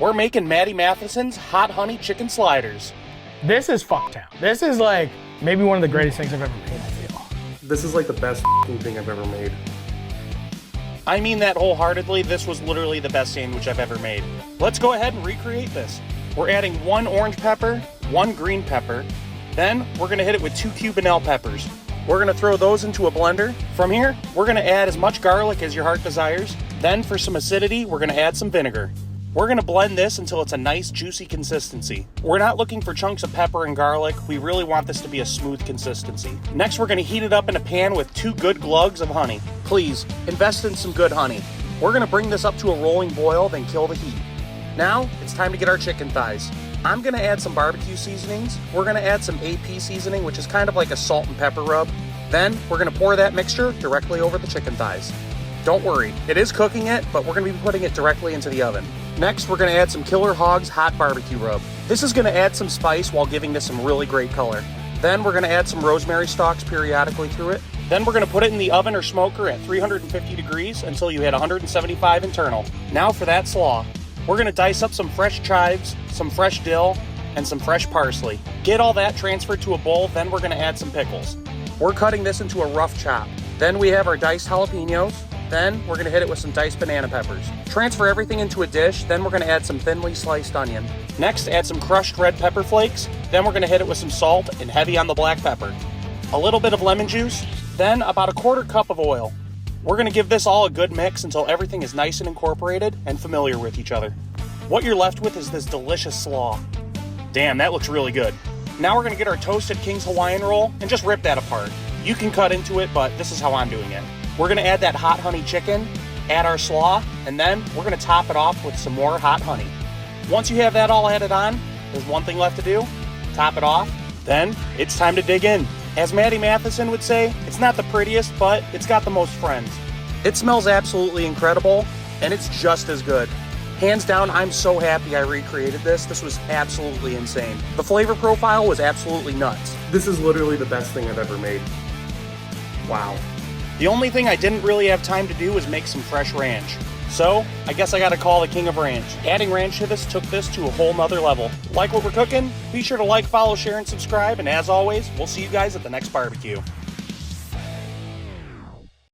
We're making Maddie Matheson's hot honey chicken sliders. This is fucktown. This is like maybe one of the greatest things I've ever made, I feel. This is like the best thing I've ever made. I mean that wholeheartedly. This was literally the best sandwich I've ever made. Let's go ahead and recreate this. We're adding 1 orange pepper, 1 green pepper. Then we're gonna hit it with 2 Cubanelle peppers. We're gonna throw those into a blender. From here, we're gonna add as much garlic as your heart desires. Then for some acidity, we're gonna add some vinegar. We're gonna blend this until it's a nice juicy consistency. We're not looking for chunks of pepper and garlic. We really want this to be a smooth consistency. Next, we're gonna heat it up in a pan with 2 good glugs of honey. Please, invest in some good honey. We're gonna bring this up to a rolling boil, then kill the heat. Now, it's time to get our chicken thighs. I'm gonna add some barbecue seasonings. We're gonna add some AP seasoning, which is kind of like a salt and pepper rub. Then, we're gonna pour that mixture directly over the chicken thighs. Don't worry, it is cooking it, but we're gonna be putting it directly into the oven. Next, we're gonna add some Killer Hogs hot barbecue rub. This is gonna add some spice while giving this some really great color. Then we're gonna add some rosemary stalks periodically through it. Then we're gonna put it in the oven or smoker at 350 degrees until you hit 175 internal. Now for that slaw. We're gonna dice up some fresh chives, some fresh dill, and some fresh parsley. Get all that transferred to a bowl, then we're gonna add some pickles. We're cutting this into a rough chop. Then we have our diced jalapenos. Then we're gonna hit it with some diced banana peppers. Transfer everything into a dish, then we're gonna add some thinly sliced onion. Next, add some crushed red pepper flakes. Then we're gonna hit it with some salt and heavy on the black pepper. A little bit of lemon juice, then about a 1/4 cup of oil. We're gonna give this all a good mix until everything is nice and incorporated and familiar with each other. What you're left with is this delicious slaw. Damn, that looks really good. Now we're gonna get our toasted King's Hawaiian roll and just rip that apart. You can cut into it, but this is how I'm doing it. We're gonna add that hot honey chicken, add our slaw, and then we're gonna top it off with some more hot honey. Once you have that all added on, there's one thing left to do: top it off. Then it's time to dig in. As Maddie Matheson would say, it's not the prettiest, but it's got the most friends. It smells absolutely incredible, and it's just as good. Hands down, I'm so happy I recreated this. This was absolutely insane. The flavor profile was absolutely nuts. This is literally the best thing I've ever made. Wow. The only thing I didn't really have time to do was make some fresh ranch. So, I guess I gotta call the king of ranch. Adding ranch to this took this to a whole nother level. Like what we're cooking? Be sure to like, follow, share, and subscribe, and as always, we'll see you guys at the next barbecue.